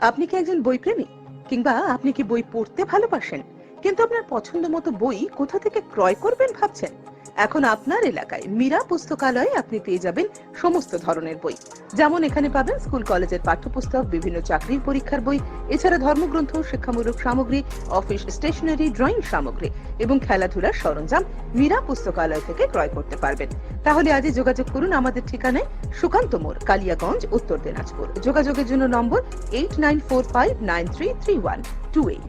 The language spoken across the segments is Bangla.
আপনি কি একজন বই প্রেমী, কিংবা আপনি কি বই পড়তে ভালোবাসেন কিন্তু আপনার পছন্দ মতো বই কোথা থেকে ক্রয় করবেন ভাবছেন? এখন আপনার এলাকায় মীরা পুস্তকালয়ে আপনি পেয়ে যাবেন সমস্ত ধরনের বই। যেমন এখানে পাবেন স্কুল কলেজের পাঠ্যপুস্তক, বিভিন্ন চাকরির পরীক্ষার বই, এছাড়া ধর্মগ্রন্থ, শিক্ষামূলক সামগ্রী, অফিস স্টেশনারি, ড্রয়িং সামগ্রী এবং খেলাধুলার সরঞ্জাম মীরা পুস্তকালয় থেকে ক্রয় করতে পারবেন। তাহলে আজই যোগাযোগ করুন আমাদের ঠিকানায়, সুকান্ত মোড়, কালিয়াগঞ্জ, উত্তর দিনাজপুর। যোগাযোগের জন্য নম্বর 8945933128।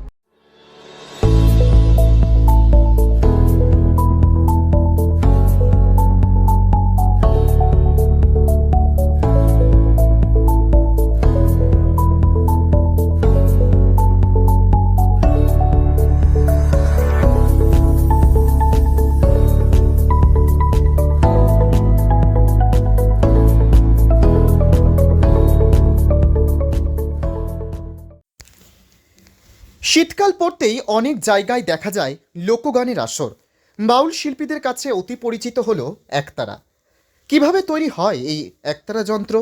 শীতকাল পড়তেই অনেক জায়গায় দেখা যায় লোকগানের আসর। বাউল শিল্পীদের কাছে অতি পরিচিত হলো একতারা। কিভাবে তৈরি হয় এই একতারা যন্ত্র?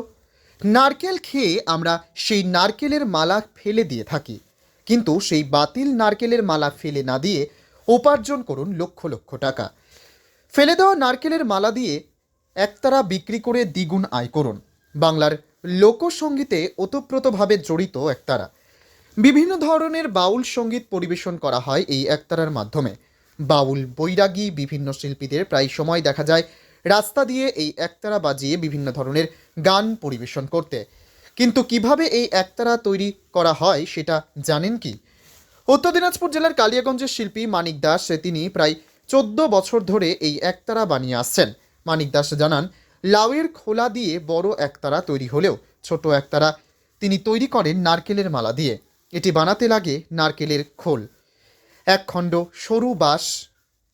নারকেল খেয়ে আমরা সেই নারকেলের মালা ফেলে দিয়ে থাকি, কিন্তু সেই বাতিল নারকেলের মালা ফেলে না দিয়ে উপার্জন করুন লক্ষ লক্ষ টাকা। ফেলে দেওয়া নারকেলের মালা দিয়ে একতারা বিক্রি করে দ্বিগুণ আয় করুন। বাংলার লোকসঙ্গীতে ওতপ্রোতভাবে জড়িত একতারা। বিভিন্ন ধরনের বাউল সঙ্গীত পরিবেশন করা হয় এই একতারার মাধ্যমে। বাউল, বৈরাগী বিভিন্ন শিল্পীদের প্রায় সময় দেখা যায় রাস্তা দিয়ে এই একতারা বাজিয়ে বিভিন্ন ধরনের গান পরিবেশন করতে। কিন্তু কিভাবে এই একতারা তৈরি করা হয় সেটা জানেন কি? উত্তর দিনাজপুর জেলার কালিয়াগঞ্জের শিল্পী মানিক দাস, তিনি প্রায় 14 বছর ধরে এই একতারা বানিয়ে আসছেন। মানিক দাস জানান, লাউয়ের খোলা দিয়ে বড় একতারা তৈরি হলেও ছোট একতারা তিনি তৈরি করেন নারকেলের মালা দিয়ে। এটি বানাতে লাগে নারকেলের খোল, এক খণ্ড সরু বাঁশ,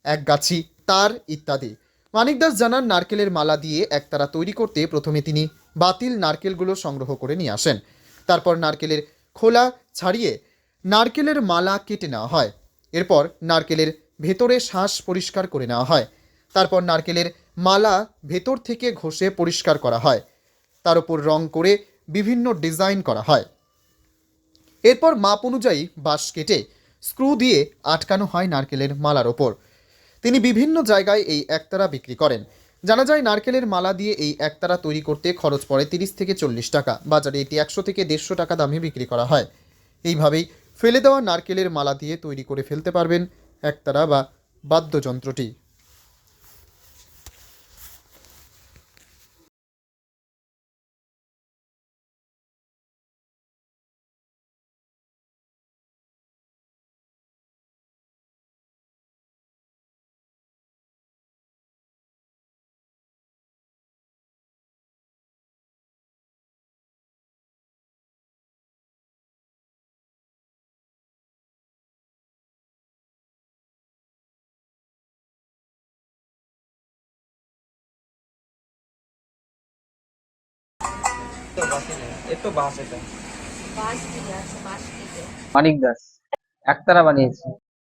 এক গাছি তার ইত্যাদি। মানিক দাস জানান, নারকেলের মালা দিয়ে একতারা তৈরি করতে প্রথমে তিনি বাতিল নারকেলগুলো সংগ্রহ করে নিয়ে আসেন। তারপর নারকেলের খোলা ছাড়িয়ে নারকেলের মালা কেটে নেওয়া হয়। এরপর নারকেলের ভেতরে শ্বাস পরিষ্কার করে নেওয়া হয়। তারপর নারকেলের মালা ভেতর থেকে ঘষে পরিষ্কার করা হয়। তার উপর রং করে বিভিন্ন ডিজাইন করা হয়। এরপর মাপ অনুযায়ী বাঁশ কেটে স্ক্রু দিয়ে আটকানো হয় নারকেলের মালার ওপর। তিনি বিভিন্ন জায়গায় এই একতারা বিক্রি করেন। জানা যায়, নারকেলের মালা দিয়ে এই একতারা তৈরি করতে খরচ পড়ে 30 থেকে 40 টাকা। বাজারে এটি 100 থেকে 150 টাকা দামে বিক্রি করা হয়। এইভাবেই ফেলে দেওয়া নারকেলের মালা দিয়ে তৈরি করে ফেলতে পারবেন একতারা বা বাদ্যযন্ত্রটি। মানিক দাস একতারা বানিয়েছি।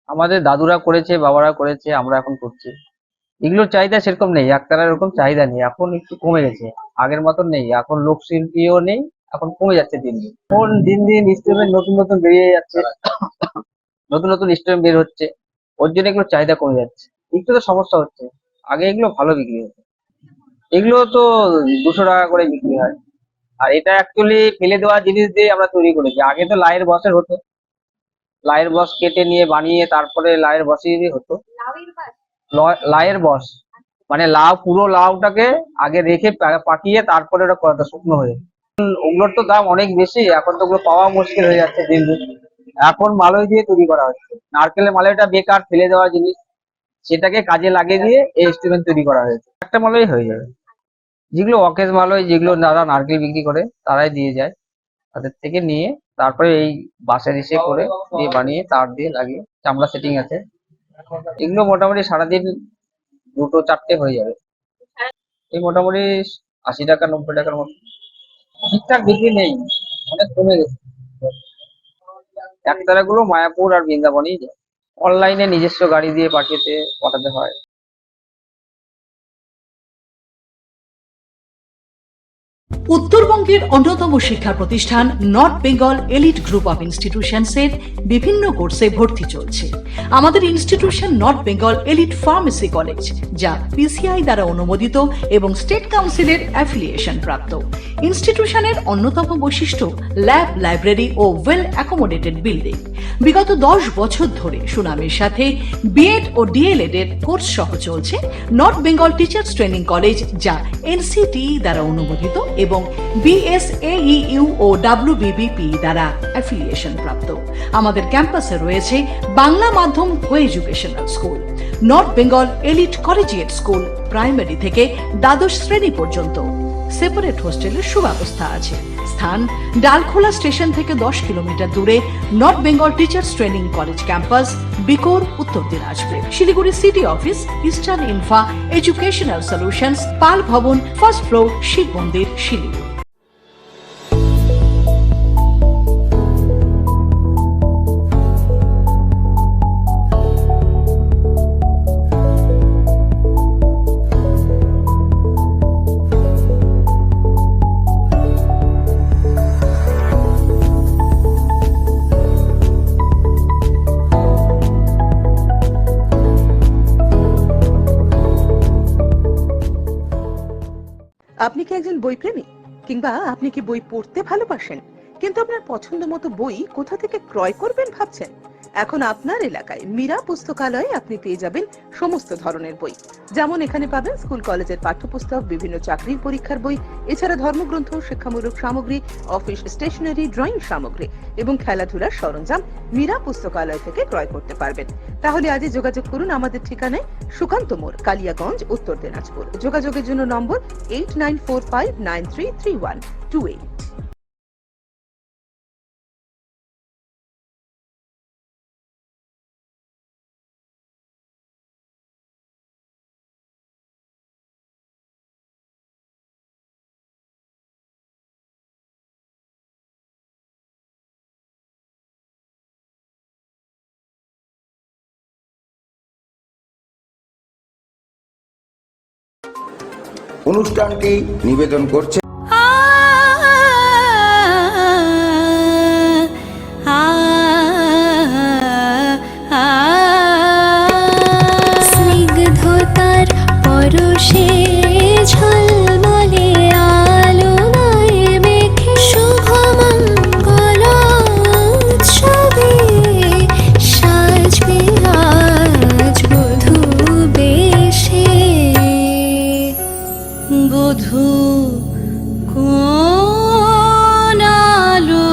আমাদের দাদুরা করেছে, বাবারা করেছে, আমরা এখন করছি। এগুলোর চাহিদা সেরকম নেই, একতারার এরকম চাহিদা নেই, এখন একটু কমে গেছে, আগের মতন নেই। এখন লোকশিল্পীও নেই, এখন কমে যাচ্ছে দিন দিন। এখন দিন দিন ইনস্ট্রুমেন্ট নতুন নতুন বেরিয়ে যাচ্ছে, নতুন নতুন ইনস্ট্রুমেন্ট বের হচ্ছে, ওর জন্য এগুলো চাহিদা কমে যাচ্ছে। একটু তো সমস্যা হচ্ছে, আগে এগুলো ভালো বিক্রি হতো। এগুলো তো 200 টাকা করে বিক্রি হয়। আর এটা অ্যাকচুয়ালি ফেলে দেওয়া জিনিস দিয়ে আমরা তৈরি করেছি। আগে তো লাইয়ের বসের হতো, লাইয়ের বস কেটে নিয়ে বানিয়ে তারপরে লাইয়ের বসিয়ে দিয়ে হতো। লাইয়ের বস মানে লাউ, পুরো লাউটাকে আগে রেখে পাকিয়ে তারপরে ওটা করাটা শুকনো হয়ে। ওগুলোর তো দাম অনেক বেশি, এখন তো ওগুলো পাওয়া মুশকিল হয়ে যাচ্ছে দিন দিন। এখন মালই দিয়ে তৈরি করা হচ্ছে। নারকেলের মালইটা বেকার ফেলে দেওয়া জিনিস, সেটাকে কাজে লাগিয়ে দিয়ে এই ইনস্ট্রুমেন্ট তৈরি করা হয়েছে। একটা মালই হয়ে যাবে। যেগুলো অকেজ মালই, যেগুলো যারা নারকেল বিক্রি করে তারাই দিয়ে যায়, তাদের থেকে নিয়ে তারপরে এই বাঁশের ইসে করে দিয়ে বানিয়ে তার দিয়ে লাগিয়ে চামড়া সেটিং আছে। এগুলো মোটামুটি সারাদিন 2-4টে হয়ে যাবে। এই মোটামুটি 80 টাকা 90 টাকার মতো। ঠিকঠাক বিক্রি নেই, অনেক কমে গেছে। একতারা গুলো মায়াপুর আর বৃন্দাবনেই যায়। অনলাইনে নিজস্ব গাড়ি দিয়ে পাঠাতে হয়। উত্তরবঙ্গের অন্যতম শিক্ষা প্রতিষ্ঠান North Bengal elite group of ইনস্টিটিউশনসের বিভিন্ন কোর্সে ভর্তি চলছে। আমাদের institution North Bengal elite pharmacy college, যা পিসিআই দ্বারা অনুমোদিত এবং স্টেট কাউন্সিলের অ্যাফিলিয়েশন প্রাপ্ত। ইনস্টিটিউশনের অন্যতম বৈশিষ্ট্য ল্যাব, লাইব্রেরি ও ওয়েল অ্যাকোমোডেটেড বিল্ডিং। বিগত 10 বছর ধরে সুনামের সাথে বিএড ও ডিএলএড এর কোর্স সহ চলছে north Bengal teachers training college, যা এনসিটি দ্বারা অনুমোদিত এবং বিএসএইউ ও ডাব্লিউবিবিপি দ্বারা অ্যাফিলিয়েশন প্রাপ্ত। আমাদের ক্যাম্পাসে রয়েছে বাংলা মাধ্যম কো educational school, north Bengal elite collegiate school, primary থেকে দ্বাদশ শ্রেণী পর্যন্ত। সেপারেট হোস্টেলের সুব্যবস্থা আছে। স্থান ডালখোলা স্টেশন থেকে 10 কিলোমিটার দূরে North Bengal teachers training college campus, বিকোর, Uttar Dinajpur. Siliguri city office, eastern infra educational solutions, Pal Bhavan, first floor, Shiva মন্দির, শিলিগুড়ি। আপনি কি একজন বই প্রেমী, কিংবা আপনি কি বই পড়তে ভালোবাসেন কিন্তু আপনার পছন্দ মতো বই কোথা থেকে ক্রয় করবেন ভাবছেন? এখন আপনার এলাকায় মীরা পুস্তকালয়ে আপনি পেয়ে যাবেন সমস্ত ধরনের বই। যেমন এখানে পাবেন স্কুল কলেজের পাঠ্যপুস্তক, বিভিন্ন চাকরির পরীক্ষার বই, এছাড়া ধর্মগ্রন্থ, শিক্ষামূলক সামগ্রী, অফিস স্টেশনারি, ড্রয়িং সামগ্রী এবং খেলাধুলার সরঞ্জাম মীরা পুস্তকালয় থেকে ক্রয় করতে পারবেন। তাহলে আজই যোগাযোগ করুন আমাদের ঠিকানায়, সুকান্ত মোড়, কালিয়াগঞ্জ, উত্তর দিনাজপুর। যোগাযোগের জন্য নম্বর 8945933128। অনুষ্ঠানটি নিবেদন করছে স্নিগ্ধতার পরশে ঝলমলে আলোয় মেখে শুভমঙ্গল উৎসবে সাজবে আজ বধূ বেশে। বধূ কোন আলো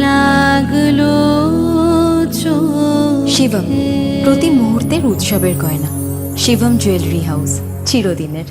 লাগলো শিবম, প্রতি মুহূর্তের উৎসবের গয়না। শিবম জুয়েলারি হাউস, চিরদিনের।